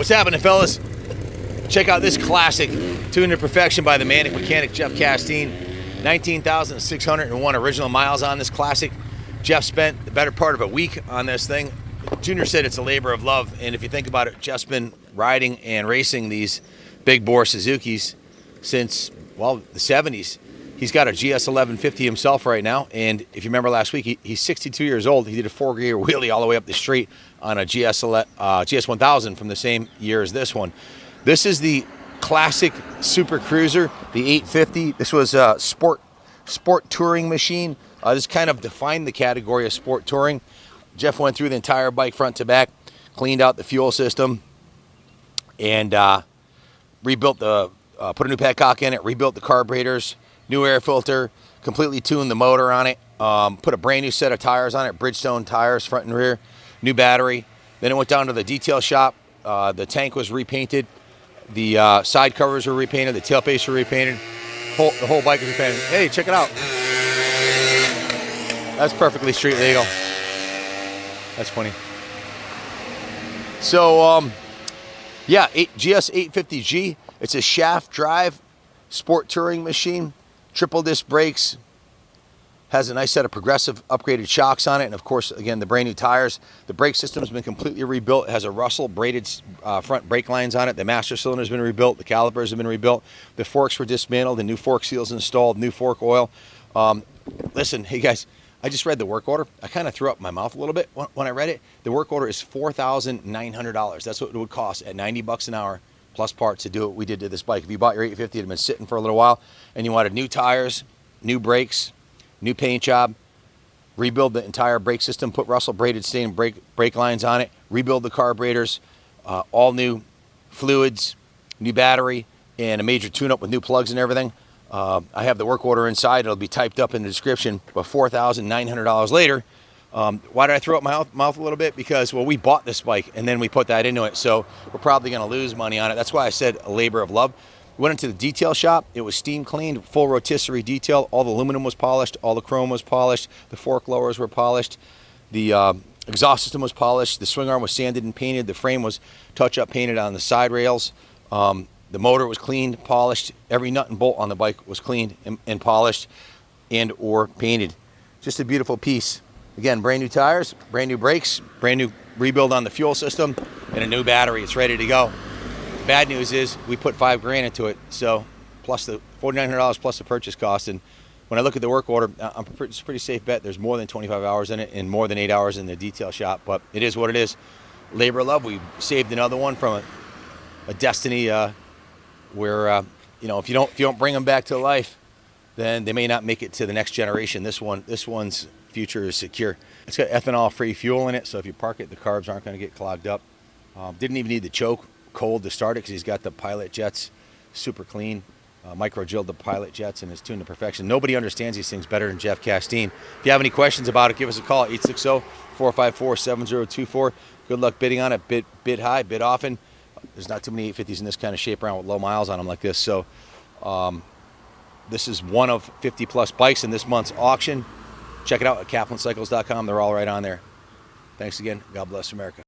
What's happening, fellas? Check out this classic, tuned to perfection by the mechanic Jeff Castine. 19,601 original miles on this classic. Jeff spent the better part of a week on this thing. Junior said it's a labor of love, and if you think about it, Jeff's been riding and racing these big bore Suzukis since, well, the 70s. He's got a GS850G himself right now, and if you remember last week, he's 62 years old. He did a 4-gear wheelie all the way up the street on a GS1000 from the same year as this one. This is the classic super cruiser, the 850. This was a sport touring machine. This kind of defined the category of sport touring. Jeff went through the entire bike front to back, cleaned out the fuel system, and rebuilt put a new petcock in it, rebuilt the carburetors, new air filter, completely tuned the motor on it, put a brand new set of tires on it, Bridgestone tires, front and rear, new battery. Then it went down to the detail shop. The tank was repainted. The side covers were repainted. The tailplates were repainted. The whole bike was repainted. Hey, check it out. That's perfectly street legal. That's funny. So, yeah, GS850G. It's a shaft drive sport touring machine. Triple disc brakes. Has a nice set of progressive upgraded shocks on it. And, of course, again, the brand new tires. The brake system's been completely rebuilt. It has a Russell braided front brake lines on it. The master cylinder's been rebuilt. The calipers have been rebuilt. The forks were dismantled. The new fork seals installed. New fork oil. Listen, hey, guys. I just read the work order. I kind of threw up my mouth a little bit when I read it. The work order is $4,900. That's what it would cost at $90 an hour plus parts to do what we did to this bike. If you bought your 850, it had been sitting for a little while, and you wanted new tires, new brakes, new paint job, rebuild the entire brake system, put Russell braided stained brake lines on it, rebuild the carburetors, all new fluids, new battery, and a major tune-up with new plugs and everything. I have the work order inside. It'll be typed up in the description. But $4,900 later, why did I throw up my mouth a little bit? Because, well, we bought this bike and then we put that into it. So we're probably going to lose money on it. That's why I said a labor of love. We went into the detail shop. It was steam cleaned, full rotisserie detail. All the aluminum was polished. All the chrome was polished. The fork lowers were polished. The exhaust system was polished. The swing arm was sanded and painted. The frame was touch-up painted on the side rails. The motor was cleaned, polished. Every nut and bolt on the bike was cleaned and polished and or painted. Just a beautiful piece. Again, brand new tires, brand new brakes, brand new rebuild on the fuel system, and a new battery. It's ready to go. Bad news is we put $5,000 into it, so plus the $4,900 plus the purchase cost. And when I look at the work order, it's a pretty safe bet. There's more than 25 hours in it and more than 8 hours in the detail shop, but it is what it is. Labor of love. We saved another one from a destiny where you know, if you don't bring them back to life, then they may not make it to the next generation. This one's future is secure. It's got ethanol free fuel in it, so if you park it, the carbs aren't going to get clogged up. Didn't even need the choke cold to start it because he's got the pilot jets super clean, micro drilled the pilot jets, and it's tuned to perfection. Nobody understands these things better than Jeff Castine. If you have any questions about it, give us a call, 860-454-7024. Good luck bidding on it. Bid high, bid often. There's not too many 850s in this kind of shape around with low miles on them like this. So this is one of 50 plus bikes in this month's auction. Check it out at kaplancycles.com. They're all right on there. Thanks again. God bless America.